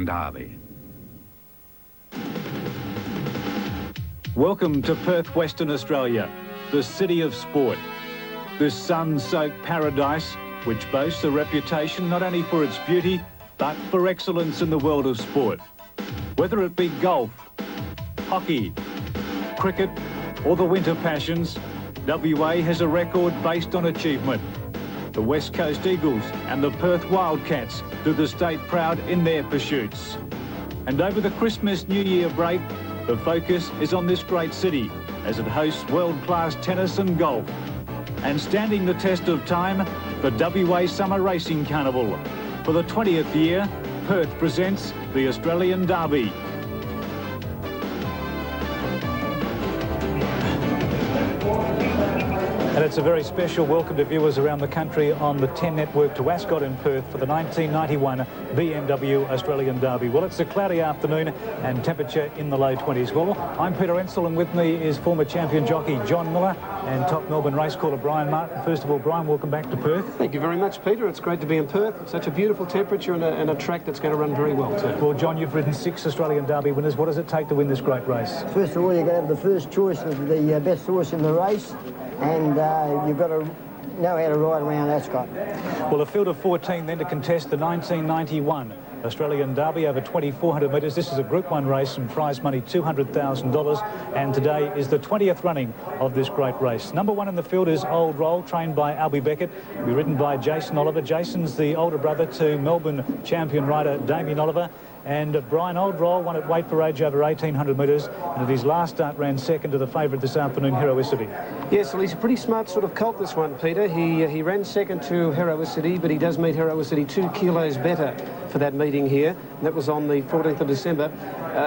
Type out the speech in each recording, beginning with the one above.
Australian Derby. Welcome to Perth, Western Australia, the city of sport. This sun-soaked paradise, which boasts a reputation not only for its beauty, but for excellence in the world of sport. Whether it be golf, hockey, cricket, or the winter passions, WA has a record based on achievement. The West Coast Eagles and the Perth Wildcats do the state proud in their pursuits. And over the Christmas-New Year break, the focus is on this great city as it hosts world-class tennis and golf. And standing the test of time, the WA Summer Racing Carnival. For the 20th year, Perth presents the Australian Derby. And it's a very special welcome to viewers around the country on the 10 network to Ascot in Perth for the 1991 BMW Australian Derby. Well, it's a cloudy afternoon and temperature in the low 20s. Well, I'm Peter Ensel, and with me is former champion jockey John Miller and top Melbourne racecaller Brian Martin. First of all, Brian, welcome back to Perth. Thank you very much, Peter. It's great to be in Perth. It's such a beautiful temperature and a track that's going to run very well too. Well, John, you've ridden 6 Australian Derby winners. What does it take to win this great race? First of all, you've got to have the first choice of the best horse in the race, and you've got to know how to ride around Ascot. Well, a field of 14 then to contest the 1991 Australian Derby over 2,400 metres. This is a Group 1 race and prize money $200,000, and today is the 20th running of this great race. Number 1 in the field is Old Roll, trained by Albie Beckett, will be ridden by Jason Oliver. Jason's the older brother to Melbourne champion rider Damien Oliver. And Brian, Old Roll won at weight for age over 1,800 metres, and at his last start ran second to the favourite this afternoon, Heroicity. Yes, well, he's a pretty smart sort of colt, this one, Peter. He ran second to Heroicity, but he does meet Heroicity 2 kilos better for that meeting here. And that was on the 14th of December.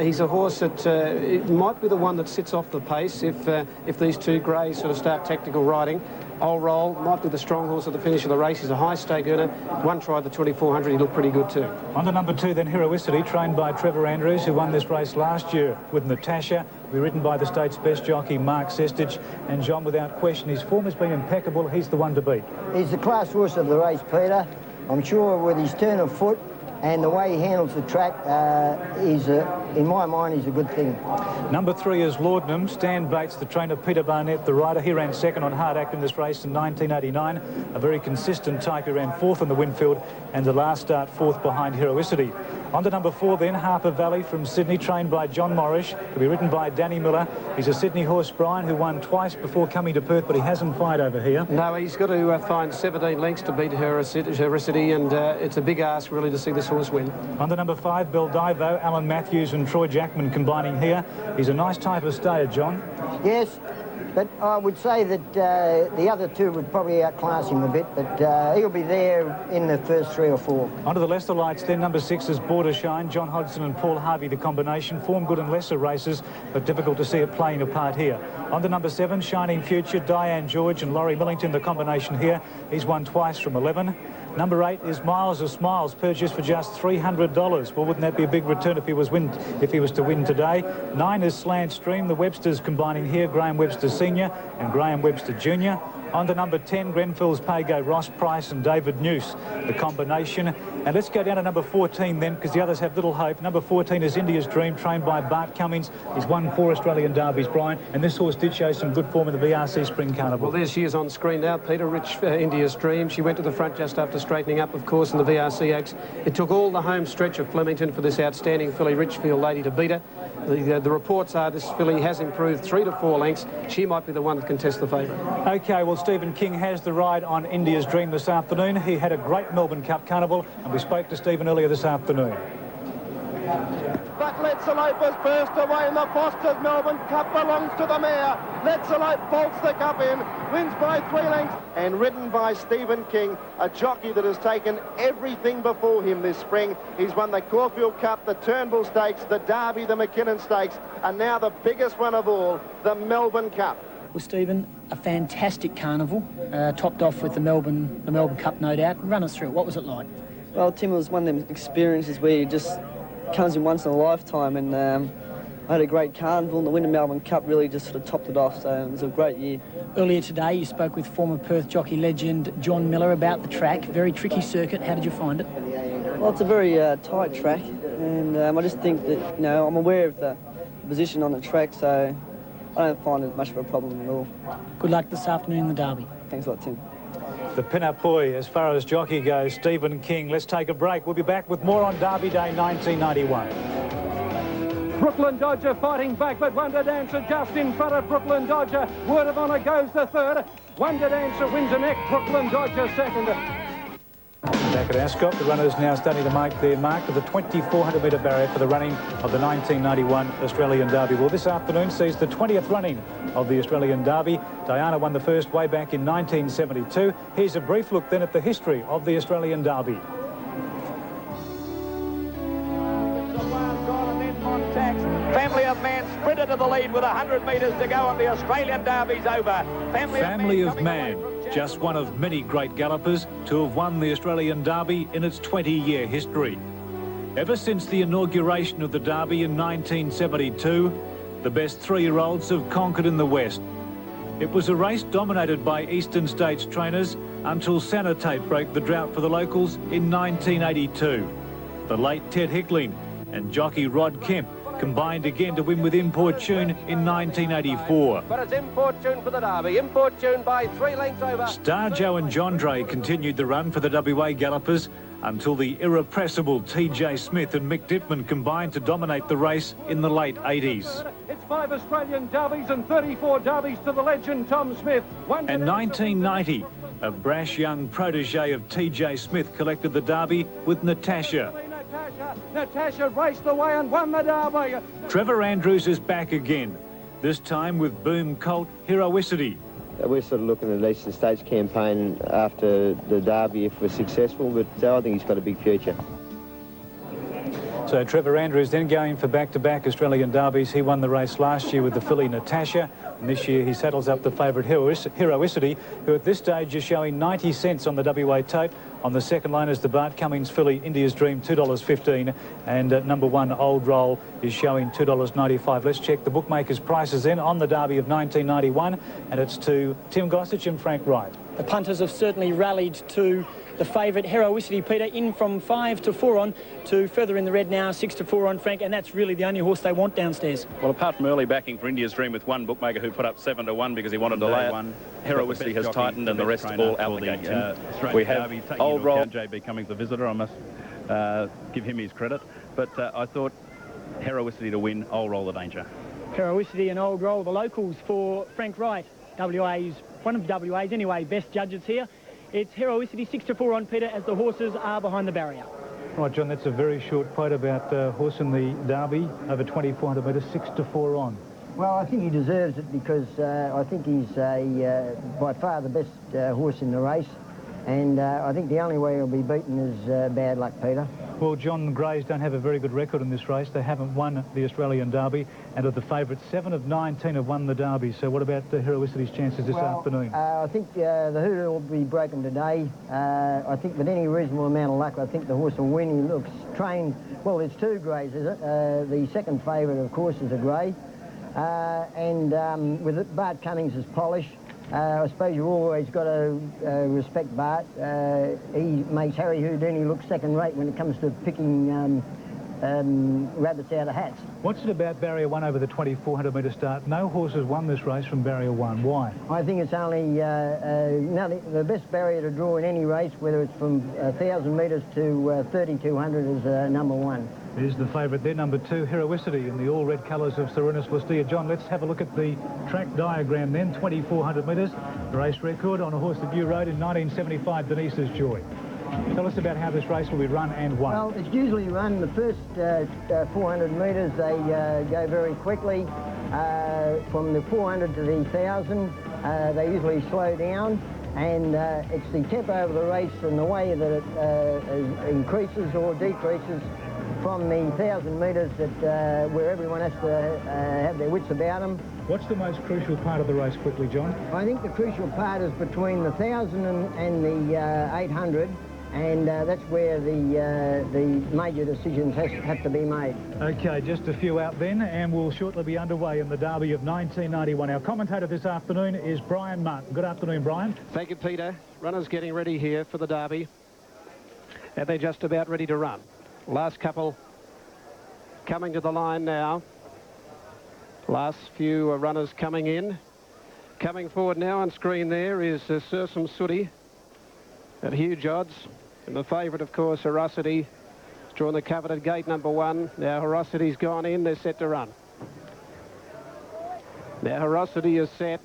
He's a horse that it might be the one that sits off the pace if these two greys sort of start tactical riding. Old Roll might be the strong horse at the finish of the race. He's a high stake earner. One tried the 2,400. He looked pretty good too. On to number 2 then, Heroicity, trained by Trevor Andrews, who won this race last year with Natasha. Will be ridden by the state's best jockey, Mark Sestich. And John, without question, his form has been impeccable. He's the one to beat. He's the class horse of the race, Peter. I'm sure with his turn of foot and the way he handles the track, in my mind, he's a good thing. Number 3 is Laudanum. Stan Bates, the trainer, Peter Barnett, the rider. He ran second on Hard Act in this race in 1989. A very consistent type. He ran 4th in the Winfield, and the last start 4th behind Heroicity. On to number 4 then, Harper Valley from Sydney, trained by John Morrish. Will be ridden by Danny Miller. He's a Sydney horse, Brian, who won twice before coming to Perth, but he hasn't fired over here. No, he's got to find 17 lengths to beat Heroicity, and it's a big ask really to see this horse win. On to number 5, Beldivo, Alan Matthews and Troy Jackman combining here. He's a nice type of stayer, John. Yes, but I would say that the other two would probably outclass him a bit, but he'll be there in the first 3 or 4. On to the Leicester Lights then. Number 6 is Border Shine. John Hodgson and Paul Harvey, the combination. Form good in lesser races, but difficult to see it playing a part here. On to number 7, Shining Future, Diane George and Laurie Millington, the combination here. He's won twice from 11. Number 8 is Miles of Smiles, purchased for just $300. Well, wouldn't that be a big return if he was to win today? 9 is Slant Stream, the Websters combining here, Graham Webster Senior and Graham Webster Junior. On to number 10, Grenfell's Pago, Ross Price and David Noose, the combination. And let's go down to number 14 then, because the others have little hope. Number 14 is India's Dream, trained by Bart Cummings. He's won 4 Australian Derbies, Brian, and this horse did show some good form in the VRC Spring Carnival. Well, there she is on screen now, Peter, India's Dream. She went to the front just after straightening up, of course, in the VRC Oaks. It took all the home stretch of Flemington for this outstanding filly, Richfield Lady, to beat her. The reports are this filly has improved 3 to 4 lengths. She might be the one that contests the favourite. OK, well, Stephen King has the ride on India's Dream this afternoon. He had a great Melbourne Cup Carnival, and we spoke to Stephen earlier this afternoon. But Let's Elope was burst away in the Foster's Melbourne Cup, belongs to the mare. Let's Elope bolts the cup in, wins by 3 lengths, and ridden by Stephen King, a jockey that has taken everything before him this spring. He's won the Caulfield Cup, the Turnbull Stakes, the Derby, the McKinnon Stakes, and now the biggest one of all, the Melbourne Cup. Well, Stephen, a fantastic carnival, topped off with the Melbourne Cup, no doubt. Run us through it. What was it like? Well, Tim, it was one of them experiences where you just comes in once in a lifetime, and I had a great carnival, and the Winter Melbourne Cup really just sort of topped it off, so it was a great year. Earlier today, you spoke with former Perth jockey legend John Miller about the track. Very tricky circuit. How did you find it? Well, it's a very tight track, and I just think that, you know, I'm aware of the position on the track, so I don't find it much of a problem at all. Good luck this afternoon in the Derby. Thanks a lot, Tim. The pin-up boy, as far as jockey goes, Stephen King. Let's take a break. We'll be back with more on Derby Day 1991. Brooklyn Dodger fighting back, but Wonder Dancer just in front of Brooklyn Dodger. Word of Honour goes the third. Wonder Dancer wins the neck. Brooklyn Dodger second. Back at Ascot, the runners now starting to make their mark of the 2,400-metre barrier for the running of the 1991 Australian Derby. Well, this afternoon sees the 20th running of the Australian Derby. Diana won the first way back in 1972. Here's a brief look then at the history of the Australian Derby. Family of Man sprinted to the lead with 100 metres to go, and the Australian Derby's over. Family of Man, just one of many great gallopers to have won the Australian Derby in its 20-year history. Ever since the inauguration of the Derby in 1972, the best 3-year-olds have conquered in the West. It was a race dominated by Eastern States trainers until Sanotape broke the drought for the locals in 1982. The late Ted Hickling and jockey Rod Kemp combined again to win with Importune in 1984. But it's Importune for the Derby. Importune by 3 lengths over. Star Joe and John Dre continued the run for the WA gallopers until the irrepressible TJ Smith and Mick Dittman combined to dominate the race in the late 80s. It's 5 Australian Derbies and 34 Derbies to the legend Tom Smith. And 1990, a brash young protege of TJ Smith collected the Derby with Natasha. Natasha raced away and won the Derby. Trevor Andrews is back again, this time with boom colt Heroicity. We're sort of looking at the Eastern States campaign after the Derby if we're successful, but I think he's got a big future. So Trevor Andrews then going for back-to-back Australian Derbies. He won the race last year with the filly Natasha, and this year he saddles up the favourite Heroicity, who at this stage is showing 90 cents on the WA tape. On the second line is the Bart Cummings filly India's Dream, $2.15, and number 1 Old Roll is showing $2.95. Let's check the bookmakers' prices in on the Derby of 1991, and it's to Tim Gossage and Frank Wright. The punters have certainly rallied to the favourite Heroicity, Peter, in from 5 to 4 on to further in the red now, 6 to 4 on, Frank, and that's really the only horse they want downstairs. Well, apart from early backing for India's Dream with one bookmaker who put up 7 to 1 because he wanted to lay it, Heroicity has tightened and the rest all out the gate. We have Old Roll. JB Cummings, the visitor, I must give him his credit, but I thought Heroicity to win, Old Roll the danger. Heroicity and Old Roll, the locals for Frank Wright, WA's, one of WA's anyway, best judges here. It's Heroicity 6 to 4 on, Peter, as the horses are behind the barrier. Right, John, that's a very short quote about horse in the Derby over 2,400 metres, 6 to 4 on. Well, I think he deserves it because I think he's by far the best horse in the race, and I think the only way he'll be beaten is bad luck, Peter. Well, John Greys don't have a very good record in this race. They haven't won the Australian Derby, and of the favourites, 7 of 19 have won the Derby. So what about the Heroicity's chances this afternoon? I think the hoodoo will be broken today. I think with any reasonable amount of luck, I think the horse will win. He looks trained. Well, there's 2 greys, is it? The second favourite, of course, is a grey. And with it, Bart Cummings is polished. I suppose you've always got to respect Bart. He makes Harry Houdini look second-rate when it comes to picking rabbits out of hats. What's it about Barrier 1 over the 2,400 metre start? No horse has won this race from Barrier 1. Why? I think it's only the best barrier to draw in any race, whether it's from 1,000 metres to 3,200, is number 1. Is the favourite there, number 2, Heroicity, in the all-red colours of Serenus Lustia. John, let's have a look at the track diagram then. 2,400 metres, race record on a horse that you rode in 1975, Denise's Joy. Tell us about how this race will be run and won. Well, it's usually run the first 400 metres. They go very quickly. From the 400 to the 1,000, they usually slow down. And it's the tempo of the race and the way that it increases or decreases from the 1,000 metres that where everyone has to have their wits about them. What's the most crucial part of the race quickly, John? I think the crucial part is between the 1,000 and the 800, and that's where the major decisions have to be made. OK, just a few out then, and we'll shortly be underway in the Derby of 1991. Our commentator this afternoon is Brian Martin. Good afternoon, Brian. Thank you, Peter. Runners getting ready here for the Derby. And they're just about ready to run. Last couple coming to the line now. Last few runners coming in. Coming forward now on screen there is Sursum Sooty at huge odds. And the favourite, of course, Herosity, has drawn the coveted gate number 1. Now Herosity's gone in. They're set to run. Now Herosity is set.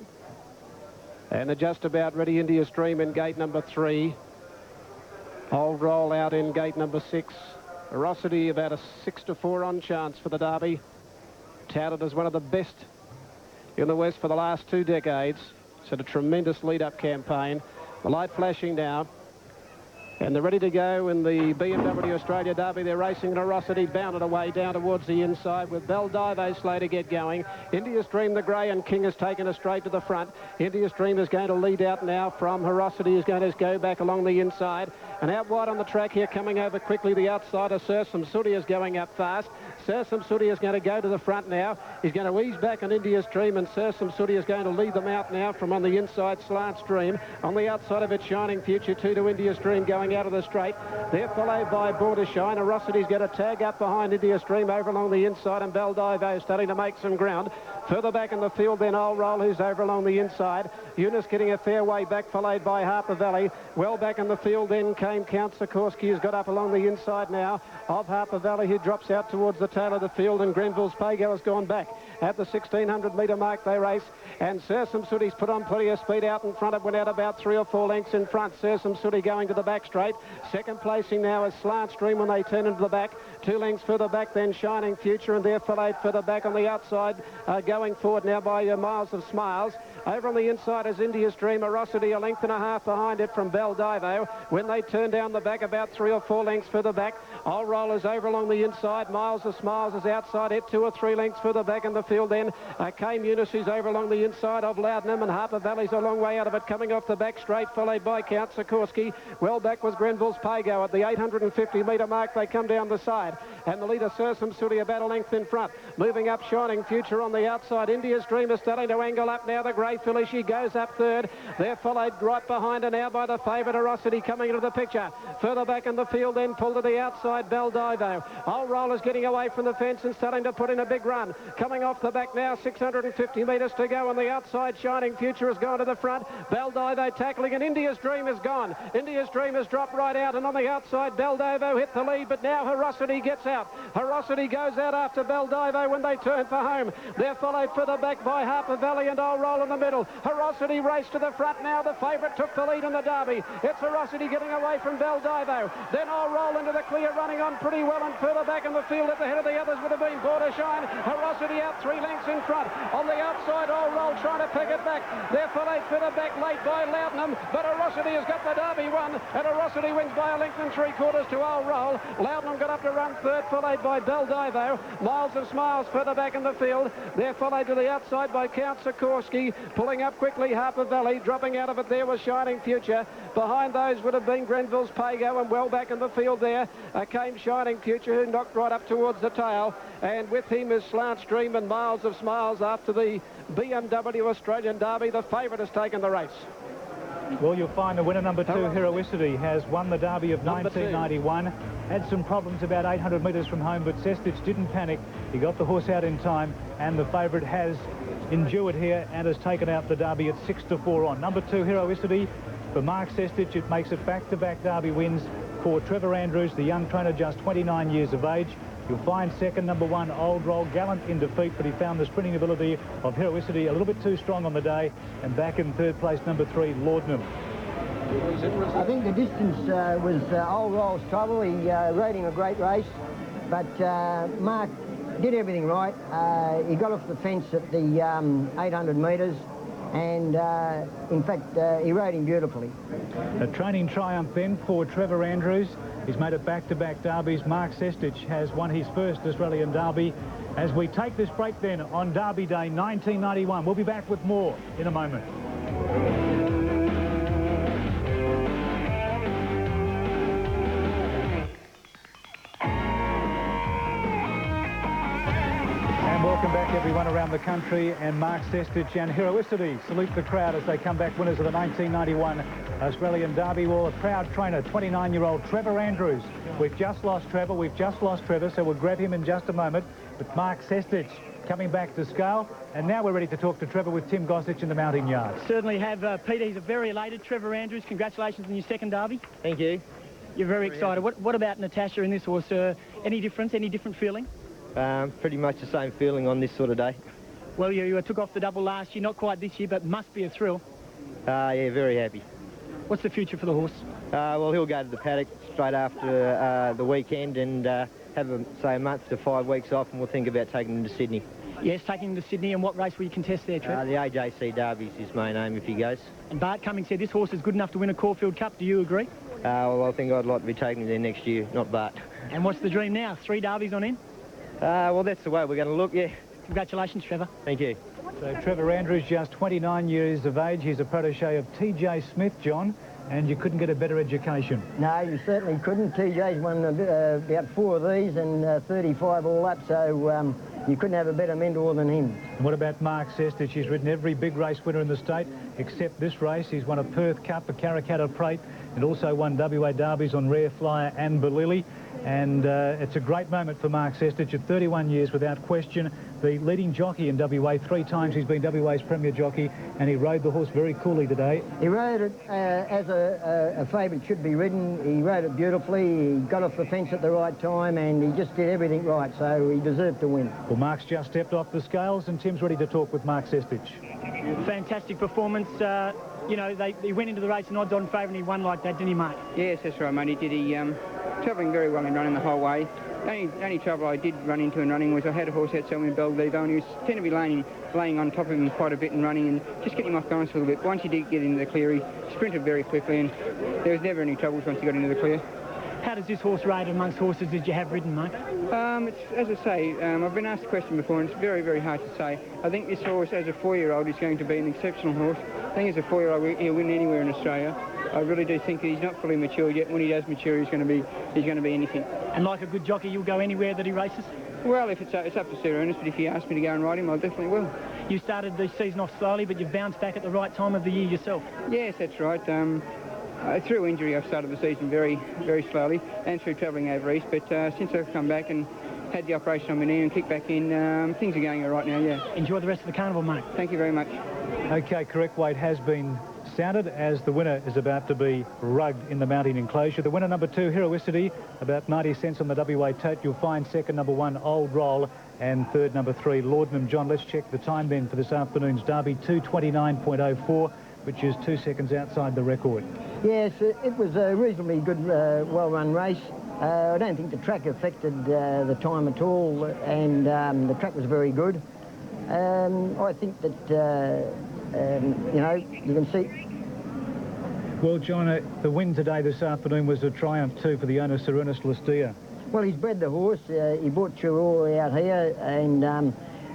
And they're just about ready. India's Dream in gate number 3. Old Roll out in gate number 6. Herosity about a 6-4 on chance for the Derby. Touted as one of the best in the West for the last 2 decades. It's had a tremendous lead-up campaign. The light flashing now. And they're ready to go in the BMW Australia Derby. They're racing in Herosity, bounded away down towards the inside with Beldivo slow to get going. India's Dream, the grey, and King has taken us straight to the front. India's Dream is going to lead out now from Herosity, is going to go back along the inside. And out wide on the track here, coming over quickly, the outsider, Sursum Sooty, is going up fast. Sursum Sooty is going to go to the front now. He's going to ease back on India's Dream, and Sursum Sooty is going to lead them out now from on the inside, Slant Stream. On the outside of it, Shining Future, 2 to India's Dream going out of the straight. They're followed by Border Shine. Herosity's got a tag up behind India's Dream over along the inside, and Beldivo starting to make some ground. Further back in the field, then Old Roll, who's over along the inside. Eunice getting a fair way back, followed by Harper Valley. Well back in the field, then came Count Sikorsky, who's got up along the inside now of Harper Valley, who drops out towards the tail of the field, and Grenville's Pago has gone back. At the 1,600-metre mark they race, and Sursum Sooty's put on plenty of speed out in front. It went out about 3 or 4 lengths in front. Sursum Sooty going to the back straight. Second placing now is Slant Stream when they turn into the back. 2 lengths further back then Shining Future, and they're followed further back on the outside, going forward now by Miles of Smiles. Over on the inside is India's Dream. Herosity a length and a half behind it from Beldivo. When they turn down the back, about 3 or 4 lengths further back. Old Roll is over along the inside. Miles of Smiles is outside it, 2 or 3 lengths further back in the field then. Came Eunice, who's over along the inside of Loudonham, and Harper Valley's a long way out of it, coming off the back straight, followed by Count Sikorsky. Well back was Grenville's Pago. At the 850-metre mark, they come down the side. And the leader, Sursum Sooty, about a length in front. Moving up, Shining Future on the outside. India's Dream is starting to angle up now. The grey filly, she goes up third. They're followed right behind her now by the favourite, Herosity, coming into the picture. Further back in the field, then pulled to the outside, Beldivo. Old Roll is getting away from the fence and starting to put in a big run. Coming off the back now, 650 metres to go on the outside. Shining Future has gone to the front. Beldivo tackling, and India's Dream is gone. India's Dream has dropped right out, and on the outside, Beldivo hit the lead, but now Herosity gets out. Herosity goes out after Beldivo when they turn for home. They're followed further back by Harper Valley and Old Roll in the middle. Herosity raced to the front now. The favourite took the lead in the Derby. It's Herosity getting away from Beldivo. Then Old Roll into the clear, running on pretty well, and further back in the field at the head of the others would have been Border Shine. Herosity out 3 lengths in front. On the outside, Old Roll trying to pick it back. They're followed further back late by Loudonham, but Herosity has got the Derby won, and Herosity wins by a length and 3/4 to Old Roll. Loudonham got up to run third, followed by Beldivo. Miles of Smiles further back in the field. They're followed to the outside by Count Sikorsky. Pulling up quickly, Harper Valley. Dropping out of it there was Shining Future. Behind those would have been Grenville's Pago, and well back in the field there came Shining Future, who knocked right up towards the tail. And with him is Slant Stream and Miles of Smiles after the BMW Australian Derby. The favourite has taken the race. Well, you'll find the winner, number 2, Heroicity, has won the Derby of 1991. Had some problems about 800 metres from home, but Sestich didn't panic. He got the horse out in time, and the favourite has endured here and has taken out the Derby at 6-4 on. Number 2, Heroicity. For Mark Sestich, it makes it back-to-back Derby wins. For Trevor Andrews, the young trainer, just 29 years of age. You'll find second, number 1, Old Roll, gallant in defeat, but he found the sprinting ability of Heroicity a little bit too strong on the day. And back in third place, number 3, Laudanum. I think the distance was Old Roll's trouble. He rode him a great race, but Mark did everything right. He got off the fence at the 800 metres, and in fact, he rode him beautifully. A training triumph then for Trevor Andrews. He's made it back-to-back derbies. Mark Sestich has won his first Australian Derby. As we take this break then on Derby Day 1991, we'll be back with more in a moment. And welcome back everyone around the country, and Mark Sestich and Heroicity salute the crowd as they come back winners of the 1991 Australian Derby. Well, a proud trainer, 29-year-old Trevor Andrews. We've just lost Trevor, so we'll grab him in just a moment. But Mark Sestich coming back to scale, and now we're ready to talk to Trevor with Tim Gossage in the mounting yard. Certainly have, Peter. He's a very elated Trevor Andrews. Congratulations on your second Derby. Thank you. You're very excited. What about Natasha in this horse? Any different feeling? Pretty much the same feeling on this sort of day. Well, you took off the double last year, not quite this year, but must be a thrill. Yeah, very happy. What's the future for the horse? Well, he'll go to the paddock straight after the weekend and have, say, a month to 5 weeks off, and we'll think about taking him to Sydney. Yes, taking him to Sydney. And what race will you contest there, Trev? The AJC Derby is his main aim if he goes. And Bart Cummings said this horse is good enough to win a Caulfield Cup. Do you agree? Well, I think I'd like to be taking him there next year, not Bart. And what's the dream now? 3 derbies on end? Well, that's the way we're going to look, yeah. Congratulations, Trevor. Thank you. So Trevor Andrews, just 29 years of age. He's a protege of TJ Smith, John, and you couldn't get a better education. No, you certainly couldn't. TJ's won about 4 of these and 35 all up, so you couldn't have a better mentor than him. And what about Mark Sestich? He's ridden every big race winner in the state except this race. He's won a Perth Cup, a Karrakatta Plate, and also won WA Derbies on Rare Flyer and Balili. And it's a great moment for Mark Sestich at 31 years, without question. The leading jockey in WA, 3 times he's been WA's premier jockey, and he rode the horse very coolly today. He rode it as a favourite should be ridden. He rode it beautifully. He got off the fence at the right time, and he just did everything right, so he deserved to win. Well, Mark's just stepped off the scales, and Tim's ready to talk with Mark Sestich. Fantastic performance. You know, he went into the race an odds-on favourite and he won like that, didn't he, Mark? Yes, that's right, mate. He did. He travelling very well in running the whole way. The only trouble I did run into in running was I had a horse out somewhere in Belvivo, and he was tend to be laying on top of him quite a bit and running and just getting him off balance a little bit. Once he did get into the clear, he sprinted very quickly, and there was never any troubles once he got into the clear. How does this horse rate amongst horses that you have ridden, mate? As I say, I've been asked the question before, and it's very, very hard to say. I think this horse, as a 4-year-old, is going to be an exceptional horse. I think as a 4-year-old, he'll win anywhere in Australia. I really do think that he's not fully mature yet. When he does mature, he's going to be anything. And like a good jockey, you'll go anywhere that he races? Well, if it's up to Sir Ernest, but if he asks me to go and ride him, I definitely will. You started the season off slowly, but you've bounced back at the right time of the year yourself. Yes, that's right. Through injury, I've started the season very, very slowly, and through travelling over east. But since I've come back and had the operation on my knee and kicked back in, things are going all right now, yeah. Enjoy the rest of the carnival, mate. Thank you very much. OK, correct weight has been sounded as the winner is about to be rugged in the mounting enclosure. The winner, number 2, Heroicity, about 90 cents on the WA tote. You'll find second, number 1, Old Roll, and third, number 3, Laudanum. John, let's check the time then for this afternoon's Derby, 2:29.04. which is 2 seconds outside the record. Yes, it was a reasonably good, well-run race. I don't think the track affected the time at all, and the track was very good. I think that, you know, you can see... Well, John, the win today, this afternoon, was a triumph too for the owner, Sir Ernest Lastia. Well, he's bred the horse. He brought Chiror out here, and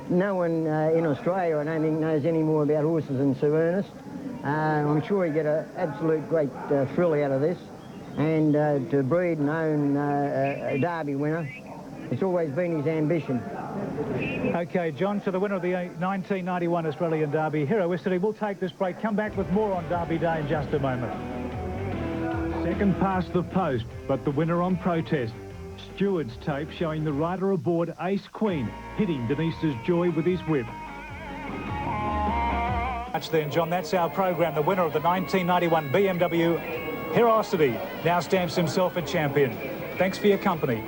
no one in Australia, I don't think, knows any more about horses than Sir Ernest. I'm sure he'll get an absolute great thrill out of this. And to breed and own a Derby winner, it's always been his ambition. OK, John, so the winner of the 1991 Australian Derby, Heroicity. We'll take this break, come back with more on Derby Day in just a moment. Second past the post, but the winner on protest. Steward's tape showing the rider aboard Ace Queen, hitting Denise's Joy with his whip. Much then, John, that's our program. The winner of the 1991 BMW Heroicity now stamps himself a champion. Thanks for your company.